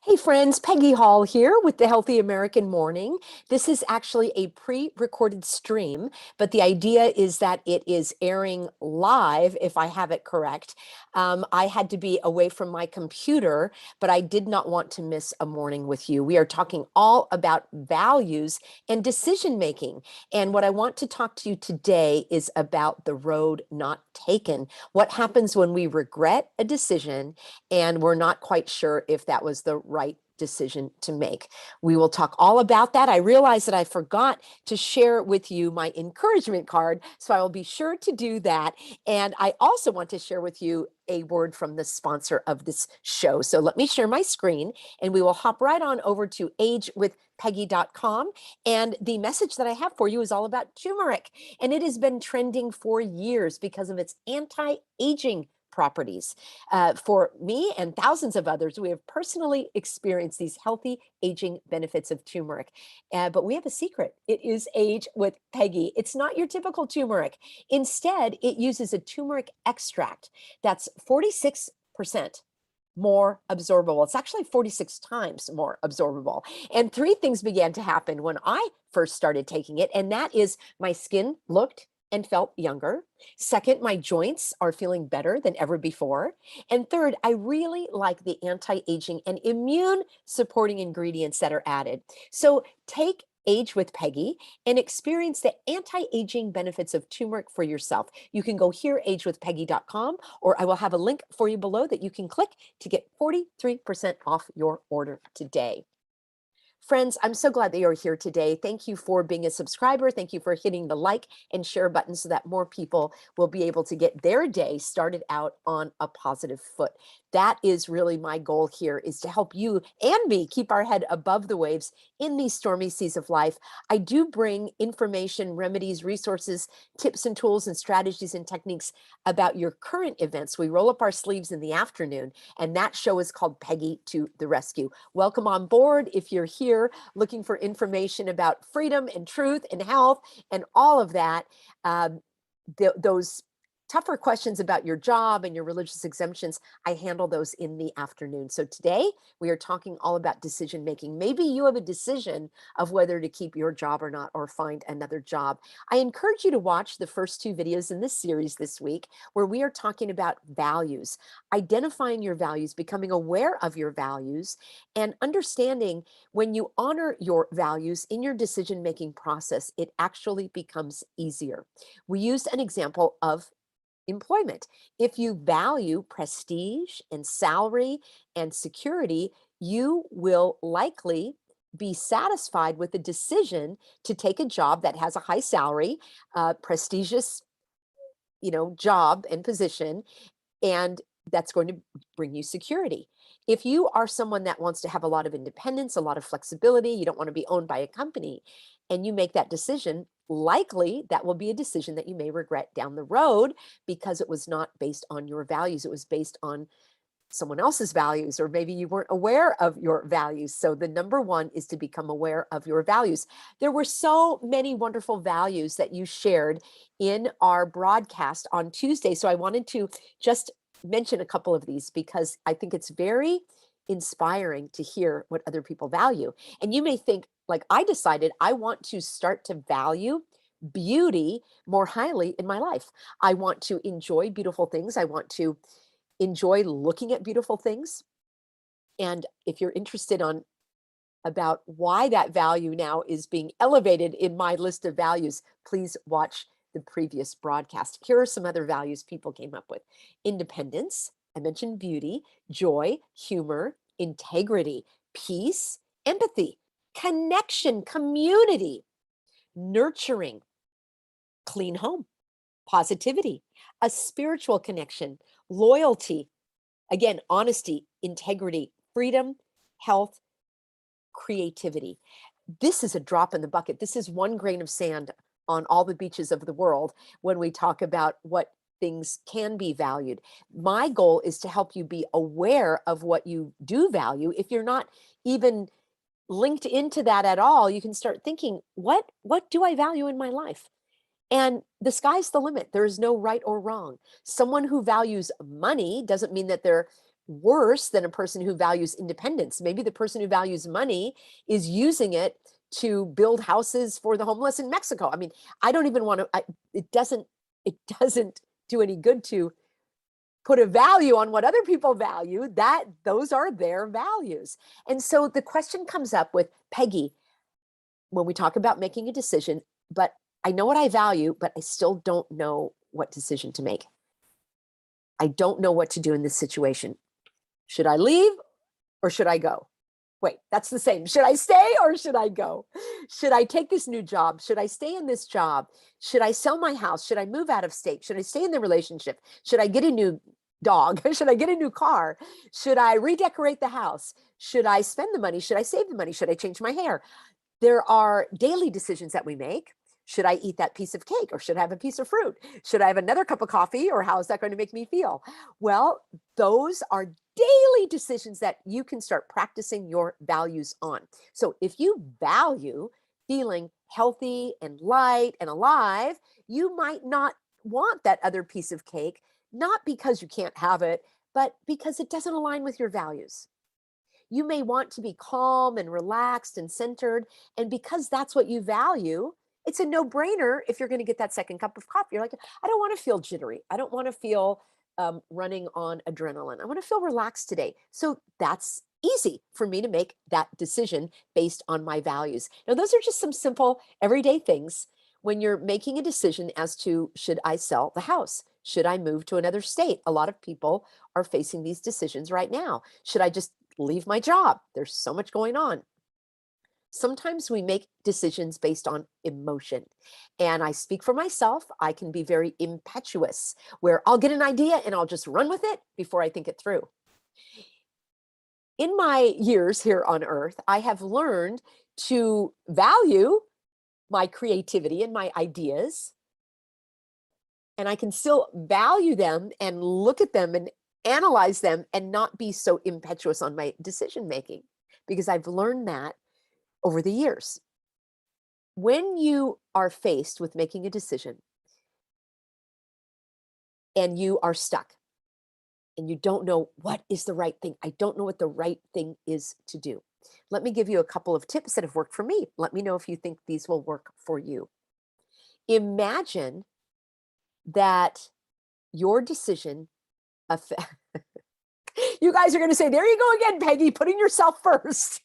Hey friends, Peggy Hall here with the Healthy American Morning. This is actually a pre-recorded stream, but the idea is that it is airing live, if I have it correct. I had to be away from my computer, but I did not want to miss a morning with you. We are talking all about values and decision making. And what I want to talk to you today is about the road not taken. What happens when we regret a decision and we're not quite sure if that was the right decision to make. We will talk all about that. I realized that I forgot to share with you my encouragement card, so I will be sure to do that. And I also want to share with you a word from the sponsor of this show. So let me share my screen and we will hop right on over to agewithpeggy.com. And the message that I have for you is all about turmeric. And it has been trending for years because of its anti-aging properties. For me and thousands of others, we have personally experienced these healthy aging benefits of turmeric. But we have a secret. It is Age with Peggy. It's not your typical turmeric. Instead, it uses a turmeric extract that's 46% more absorbable. It's actually 46 times more absorbable. And three things began to happen when I first started taking it, and that is my skin looked and felt younger. Second, my joints are feeling better than ever before. And third, I really like the anti-aging and immune supporting ingredients that are added. So take Age with Peggy and experience the anti-aging benefits of turmeric for yourself. You can go here, agewithpeggy.com, or I will have a link for you below that you can click to get 43% off your order today. Friends, I'm so glad that you're here today. Thank you for being a subscriber. Thank you for hitting the like and share button so that more people will be able to get their day started out on a positive foot. That is really my goal here, is to help you and me keep our head above the waves in these stormy seas of life. I do bring information, remedies, resources, tips and tools and strategies and techniques about your current events. We roll up our sleeves in the afternoon, and that show is called Peggy to the Rescue. Welcome on board if you're here looking for information about freedom and truth and health and all of that. Those tougher questions about your job and your religious exemptions, I handle those in the afternoon. So today we are talking all about decision making. Maybe you have a decision of whether to keep your job or not, or find another job. I encourage you to watch the first two videos in this series this week, where we are talking about values, identifying your values, becoming aware of your values, and understanding when you honor your values in your decision making process, it actually becomes easier. We used an example of employment. If you value prestige and salary and security, you will likely be satisfied with the decision to take a job that has a high salary, prestigious, job and position, and that's going to bring you security. If you are someone that wants to have a lot of independence, a lot of flexibility, you don't want to be owned by a company, and you make that decision, likely that will be a decision that you may regret down the road because it was not based on your values. It was based on someone else's values, or maybe you weren't aware of your values. So the number one is to become aware of your values. There were so many wonderful values that you shared in our broadcast on Tuesday. So I wanted to just mention a couple of these because I think it's very inspiring to hear what other people value. And you may think, like I decided, I want to start to value beauty more highly in my life. I want to enjoy beautiful things. I want to enjoy looking at beautiful things. And if you're interested on about why that value now is being elevated in my list of values, please watch the previous broadcast. Here are some other values people came up with: independence, I mentioned beauty, joy, humor, integrity, peace, empathy, connection, community, nurturing, clean home, positivity, a spiritual connection, loyalty, again, honesty, integrity, freedom, health, creativity. This is a drop in the bucket. This is one grain of sand on all the beaches of the world when we talk about what things can be valued. My goal is to help you be aware of what you do value. If you're not even linked into that at all, you can start thinking, what do I value in my life? And the sky's the limit. There is no right or wrong. Someone who values money doesn't mean that they're worse than a person who values independence. Maybe the person who values money is using it to build houses for the homeless in Mexico. I mean, I don't even want to, it doesn't do any good to put a value on what other people value. That those are their values. And so the question comes up with, Peggy, when we talk about making a decision, but I know what I value, but I still don't know what decision to make. I don't know what to do in this situation. Should I leave or should I go? Wait, that's the same. Should I stay or should I go? Should I take this new job? Should I stay in this job? Should I sell my house? Should I move out of state? Should I stay in the relationship? Should I get a new dog? Should I get a new car? Should I redecorate the house? Should I spend the money? Should I save the money? Should I change my hair? There are daily decisions that we make. Should I eat that piece of cake or should I have a piece of fruit? Should I have another cup of coffee or how is that going to make me feel? Well, those are daily decisions that you can start practicing your values on. So if you value feeling healthy and light and alive, you might not want that other piece of cake, not because you can't have it, but because it doesn't align with your values. You may want to be calm and relaxed and centered. And because that's what you value, it's a no-brainer if you're going to get that second cup of coffee. You're like, I don't want to feel jittery. I don't want to feel running on adrenaline. I want to feel relaxed today. So that's easy for me to make that decision based on my values. Now, those are just some simple everyday things when you're making a decision as to, should I sell the house? Should I move to another state? A lot of people are facing these decisions right now. Should I just leave my job? There's so much going on. Sometimes we make decisions based on emotion. And I speak for myself. I can be very impetuous, where I'll get an idea and I'll just run with it before I think it through. In my years here on earth, I have learned to value my creativity and my ideas. And I can still value them and look at them and analyze them and not be so impetuous on my decision making, because I've learned that over the years. When you are faced with making a decision and you are stuck and you don't know what is the right thing, I don't know what the right thing is to do. Let me give you a couple of tips that have worked for me. Let me know if you think these will work for you. Imagine that your decision you guys are going to say, there you go again, Peggy, putting yourself first.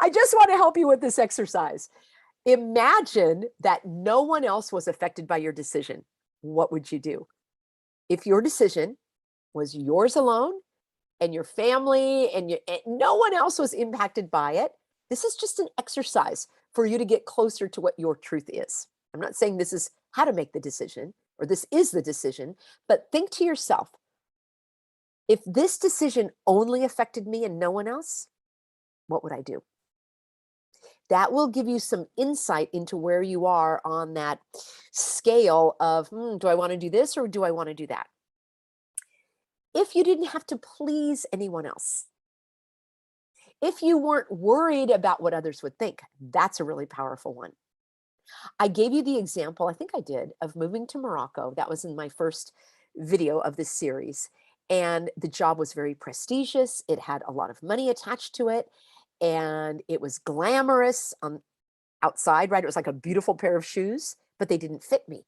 I just want to help you with this exercise. Imagine that no one else was affected by your decision. What would you do? If your decision was yours alone and your family and no one else was impacted by it, this is just an exercise for you to get closer to what your truth is. I'm not saying this is how to make the decision or this is the decision, but think to yourself, if this decision only affected me and no one else, what would I do? That will give you some insight into where you are on that scale of, do I want to do this or do I want to do that? If you didn't have to please anyone else, if you weren't worried about what others would think, that's a really powerful one. I gave you the example, I think I did, of moving to Morocco. That was in my first video of this series. And the job was very prestigious. It had a lot of money attached to it. And it was glamorous on outside, right? It was like a beautiful pair of shoes, but they didn't fit me.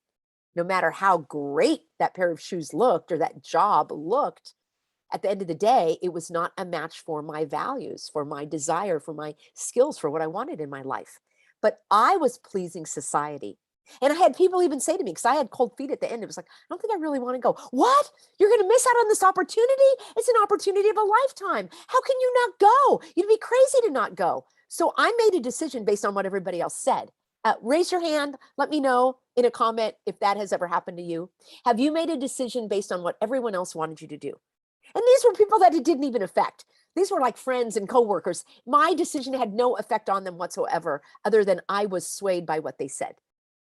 No matter how great that pair of shoes looked or that job looked, at the end of the day, it was not a match for my values, for my desire, for my skills, for what I wanted in my life. But I was pleasing society. And I had people even say to me, because I had cold feet at the end, it was like, I don't think I really want to go. What? You're going to miss out on this opportunity? It's an opportunity of a lifetime. How can you not go? You'd be crazy to not go. So I made a decision based on what everybody else said. Raise your hand. Let me know in a comment if that has ever happened to you. Have you made a decision based on what everyone else wanted you to do? And these were people that it didn't even affect. These were like friends and coworkers. My decision had no effect on them whatsoever, other than I was swayed by what they said,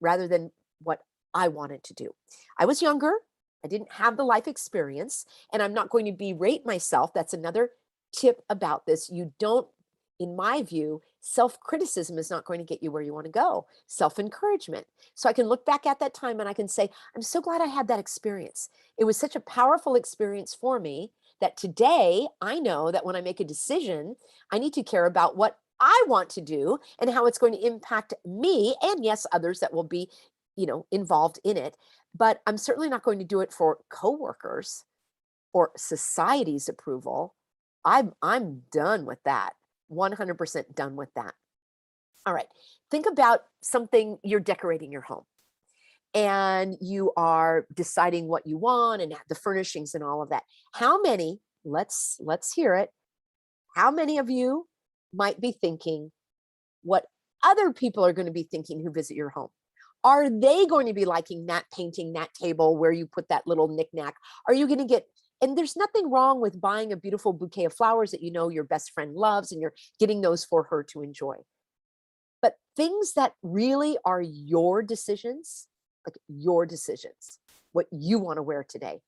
rather than what I wanted to do. I was younger. I didn't have the life experience, and I'm not going to berate myself. That's another tip about this. You don't, in my view, self-criticism is not going to get you where you want to go. Self-encouragement. So I can look back at that time and I can say, I'm so glad I had that experience. It was such a powerful experience for me that today I know that when I make a decision, I need to care about what I want to do and how it's going to impact me and yes, others that will be, involved in it. But I'm certainly not going to do it for coworkers or society's approval. I'm done with that. 100% done with that. All right. Think about something you're decorating your home and you are deciding what you want and the furnishings and all of that. How many, let's hear it. How many of you might be thinking what other people are going to be thinking who visit your home? Are they going to be liking that painting, that table where you put that little knickknack? Are you going to get, and there's nothing wrong with buying a beautiful bouquet of flowers that your best friend loves and you're getting those for her to enjoy. But things that really are your decisions, like your decisions, what you want to wear today,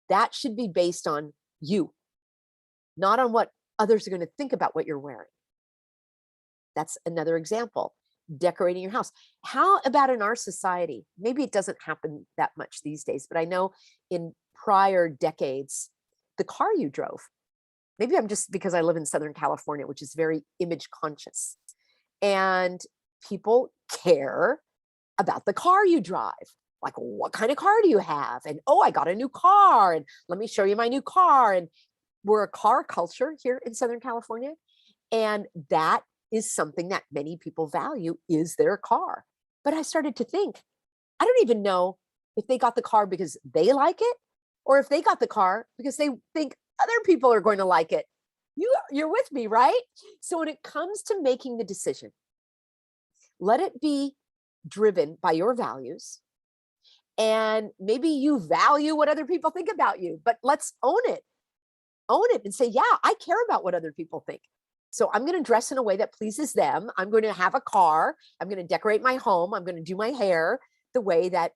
that should be based on you, not on what others are going to think about what you're wearing. That's another example. Decorating your house. How about in our society? Maybe it doesn't happen that much these days, but I know in prior decades, the car you drove, maybe I'm just because I live in Southern California, which is very image conscious. And people care about the car you drive. Like, what kind of car do you have? And, oh, I got a new car. And let me show you my new car. And we're a car culture here in Southern California. And that is something that many people value is their car. But I started to think, I don't even know if they got the car because they like it or if they got the car because they think other people are going to like it. You're with me, right? So when it comes to making the decision, let it be driven by your values. And maybe you value what other people think about you, but let's own it. Own it and say, yeah, I care about what other people think. So I'm going to dress in a way that pleases them. I'm going to have a car. I'm going to decorate my home. I'm going to do my hair the way that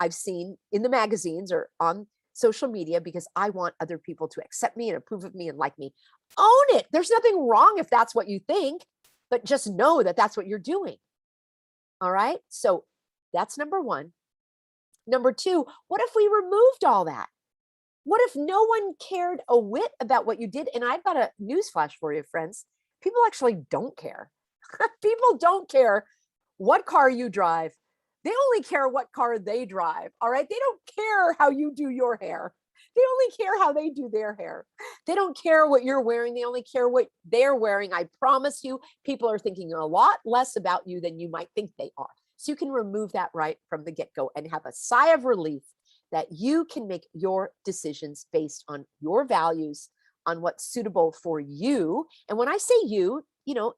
I've seen in the magazines or on social media because I want other people to accept me and approve of me and like me. Own it. There's nothing wrong if that's what you think, but just know that that's what you're doing. All right. So that's number one. Number two, what if we removed all that? What if no one cared a whit about what you did? And I've got a newsflash for you, friends. People actually don't care. People don't care what car you drive. They only care what car they drive. All right. They don't care how you do your hair. They only care how they do their hair. They don't care what you're wearing. They only care what they're wearing. I promise you, people are thinking a lot less about you than you might think they are. So you can remove that right from the get-go and have a sigh of relief that you can make your decisions based on your values, on what's suitable for you. And when I say you,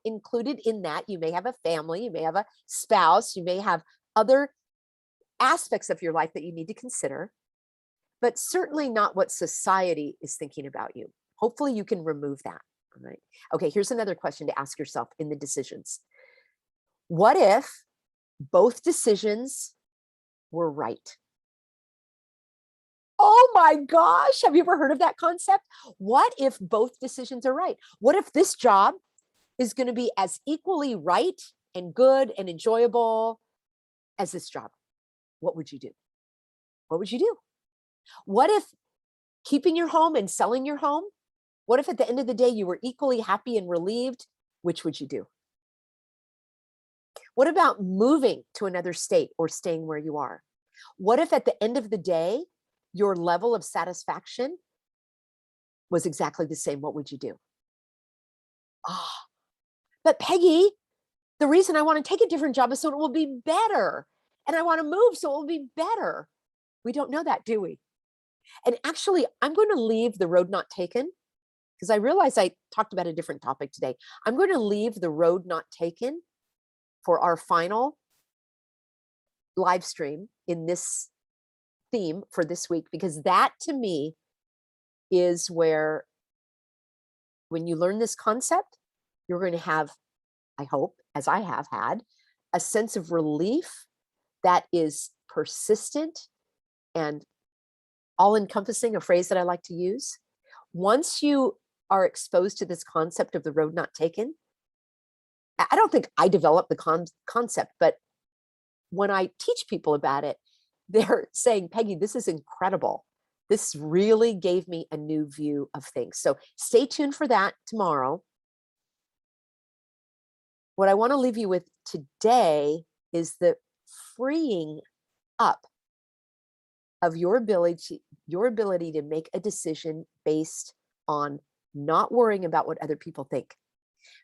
included in that, you may have a family, you may have a spouse, you may have other aspects of your life that you need to consider, but certainly not what society is thinking about you. Hopefully you can remove that. All right. Okay, here's another question to ask yourself in the decisions. What if both decisions were right? Oh my gosh, have you ever heard of that concept? What if both decisions are right? What if this job is going to be as equally right and good and enjoyable as this job? What would you do? What would you do? What if keeping your home and selling your home? What if at the end of the day you were equally happy and relieved? Which would you do? What about moving to another state or staying where you are? What if at the end of the day, your level of satisfaction was exactly the same? What would you do? Ah, but Peggy, the reason I want to take a different job is so it will be better. And I want to move so it will be better. We don't know that, do we? And actually, I'm going to leave the road not taken because I realize I talked about a different topic today. I'm going to leave the road not taken for our final live stream in this theme for this week, because that to me is where when you learn this concept, you're going to have, I hope, as I have had, a sense of relief that is persistent and all-encompassing, a phrase that I like to use. Once you are exposed to this concept of the road not taken, I don't think I developed the concept, but when I teach people about it, they're saying, Peggy, this is incredible. This really gave me a new view of things. So stay tuned for that tomorrow. What I want to leave you with today is the freeing up of your ability to make a decision based on not worrying about what other people think.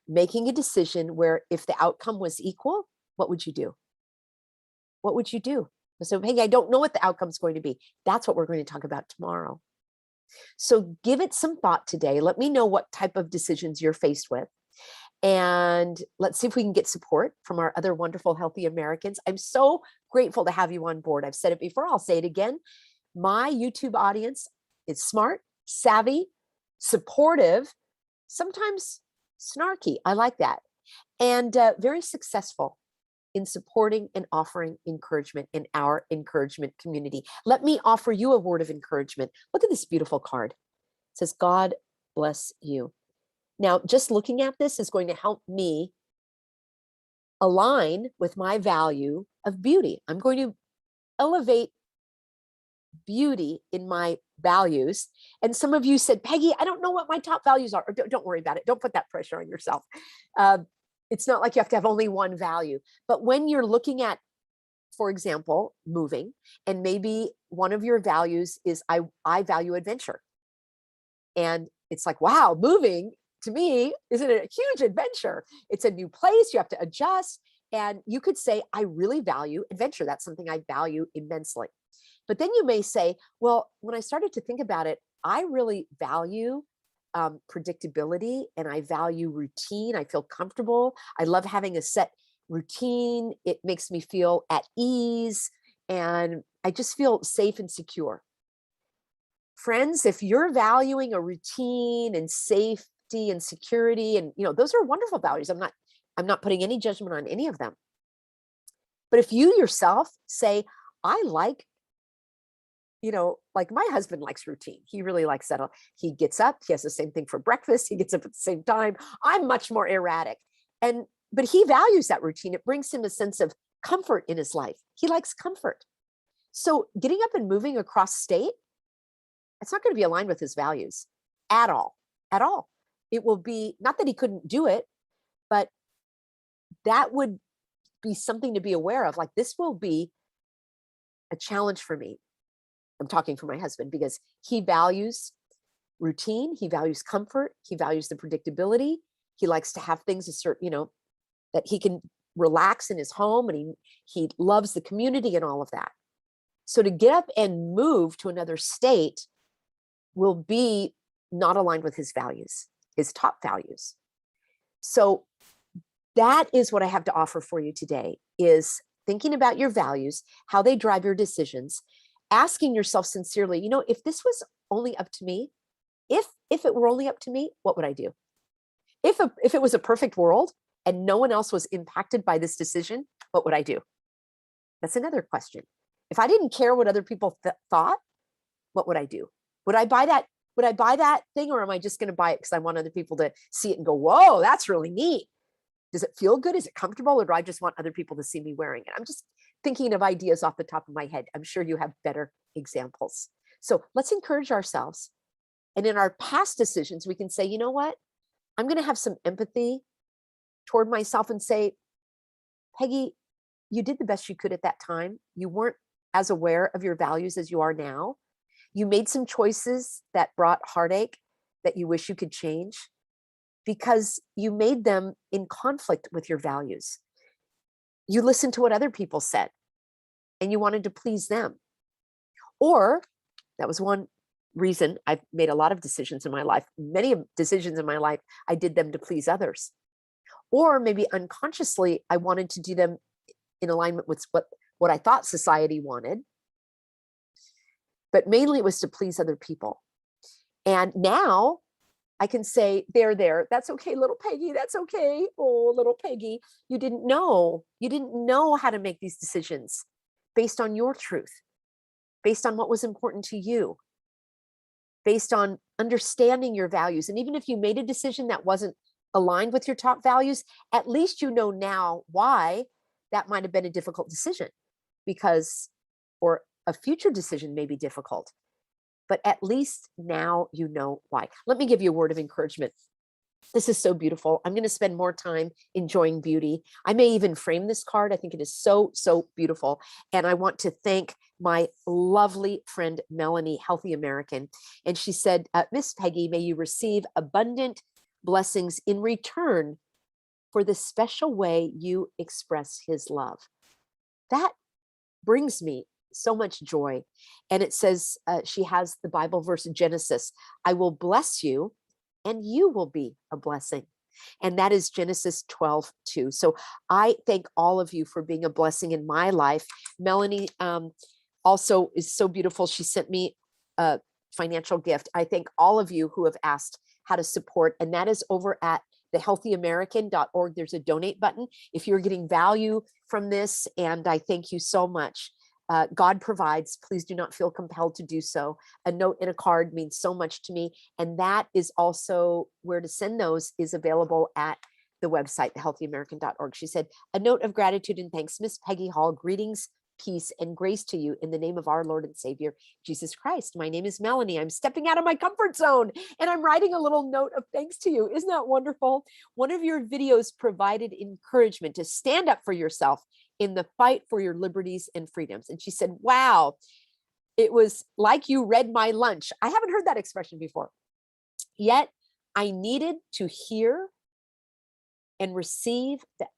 Making a decision where if the outcome was equal, what would you do? What would you do? So, hey, I don't know what the outcome is going to be. That's what we're going to talk about tomorrow. So give it some thought today. Let me know what type of decisions you're faced with. And let's see if we can get support from our other wonderful, healthy Americans. I'm so grateful to have you on board. I've said it before, I'll say it again. My YouTube audience is smart, savvy, supportive, sometimes snarky. I like that. And very successful in supporting and offering encouragement in our encouragement community. Let me offer you a word of encouragement. Look at this beautiful card. It says, God bless you. Now, just looking at this is going to help me align with my value of beauty. I'm going to elevate beauty in my values. And some of you said, Peggy, I don't know what my top values are. Or don't worry about it. Don't put that pressure on yourself. It's not like you have to have only one value. But when you're looking at, for example, moving, and maybe one of your values is I value adventure. And it's like, wow, moving to me is a huge adventure. It's a new place. You have to adjust. And you could say, I really value adventure. That's something I value immensely. But then you may say, well, when I started to think about it, I really value predictability and I value routine. I feel comfortable. I love having a set routine. It makes me feel at ease and I just feel safe and secure. Friends, if you're valuing a routine and safety and security, and those are wonderful values. I'm not putting any judgment on any of them. But if you yourself say, I like, like my husband likes routine. He really likes that. He gets up, he has the same thing for breakfast. He gets up at the same time. I'm much more erratic. But he values that routine. It brings him a sense of comfort in his life. He likes comfort. So getting up and moving across state, it's not going to be aligned with his values at all. It will be, not that he couldn't do it, but that would be something to be aware of. Like, this will be a challenge for me. I'm talking for my husband because he values routine. He values comfort. He values the predictability. He likes to have things that he can relax in his home, and he loves the community and all of that. So to get up and move to another state will be not aligned with his values, his top values. So that is what I have to offer for you today, is thinking about your values, how they drive your decisions, asking yourself sincerely, if this was only up to me, if it were only up to me, what would I do? If it was a perfect world and no one else was impacted by this decision, what would I do? That's another question. If I didn't care what other people thought, what would I do? Would I buy that? Would I buy that thing, or am I just going to buy it because I want other people to see it and go, whoa, that's really neat? Does it feel good? Is it comfortable? Or do I just want other people to see me wearing it? I'm just thinking of ideas off the top of my head. I'm sure you have better examples. So let's encourage ourselves. And in our past decisions, we can say, you know what? I'm going to have some empathy toward myself and say, Peggy, you did the best you could at that time. You weren't as aware of your values as you are now. You made some choices that brought heartache that you wish you could change because you made them in conflict with your values. You listened to what other people said and you wanted to please them. Or that was one reason I've made a lot of decisions in my life. Many decisions in my life, I did them to please others. Or maybe unconsciously, I wanted to do them in alignment with what I thought society wanted. But mainly it was to please other people. And now I can say, there, that's okay, little Peggy, that's okay. Oh, little Peggy, you didn't know how to make these decisions based on your truth, based on what was important to you, based on understanding your values. And even if you made a decision that wasn't aligned with your top values, at least you know now why that might have been a difficult decision, or a future decision may be difficult but at least now you know why. Let me give you a word of encouragement. This is so beautiful. I'm going to spend more time enjoying beauty. I may even frame this card. I think it is so, so beautiful. And I want to thank my lovely friend, Melanie, Healthy American. And she said, Miss Peggy, may you receive abundant blessings in return for the special way you express his love. That brings me so much joy. And it says, she has the Bible verse in Genesis, I will bless you and you will be a blessing. And that is Genesis 12:2. So I thank all of you for being a blessing in my life. Melanie also is so beautiful. She sent me a financial gift. I thank all of you who have asked how to support, and that is over at thehealthyamerican.org. There's a donate button if you're getting value from this, and I thank you so much. God provides. Please do not feel compelled to do so. A note and a card means so much to me. And that is also where to send those is available at the website, thehealthyamerican.org. She said, a note of gratitude and thanks, Miss Peggy Hall. Greetings, peace, and grace to you in the name of our Lord and Savior, Jesus Christ. My name is Melanie. I'm stepping out of my comfort zone and I'm writing a little note of thanks to you. Isn't that wonderful? One of your videos provided encouragement to stand up for yourself in the fight for your liberties and freedoms. And she said, wow, it was like you read my lunch. I haven't heard that expression before. Yet I needed to hear and receive that.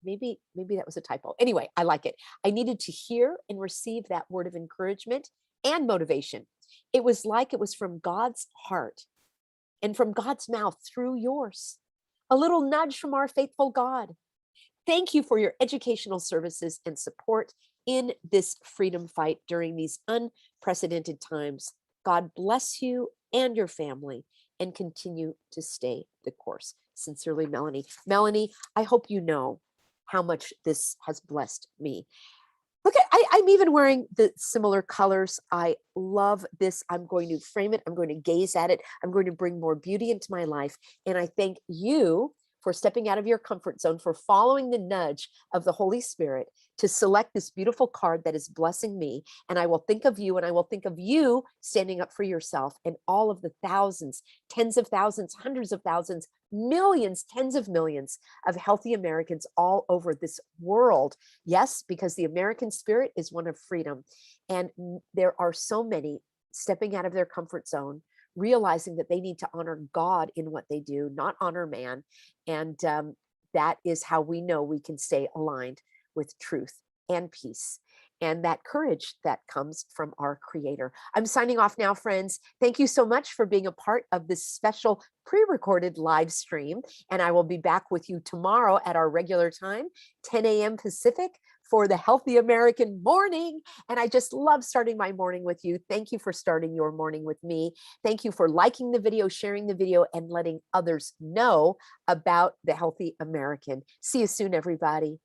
Maybe that was a typo. Anyway, I like it. I needed to hear and receive that word of encouragement and motivation. It was like it was from God's heart and from God's mouth through yours. A little nudge from our faithful God. Thank you for your educational services and support in this freedom fight during these unprecedented times. God bless you and your family and continue to stay the course. Sincerely, Melanie. Melanie, I hope you know how much this has blessed me. Look at, I'm even wearing the similar colors. I love this. I'm going to frame it. I'm going to gaze at it. I'm going to bring more beauty into my life. And I thank you for stepping out of your comfort zone, for following the nudge of the Holy Spirit to select this beautiful card that is blessing me. And I will think of you, and I will think of you standing up for yourself and all of the thousands, tens of thousands, hundreds of thousands, millions, tens of millions of healthy Americans all over this world. Yes, because the American spirit is one of freedom. And there are so many stepping out of their comfort zone, realizing that they need to honor God in what they do, not honor man. And that is how we know we can stay aligned with truth and peace and that courage that comes from our Creator. I'm signing off now, friends. Thank you so much for being a part of this special pre-recorded live stream. And I will be back with you tomorrow at our regular time, 10 a.m. Pacific, for the Healthy American Morning. And I just love starting my morning with you. Thank you for starting your morning with me. Thank you for liking the video, sharing the video, and letting others know about the Healthy American. See you soon, everybody.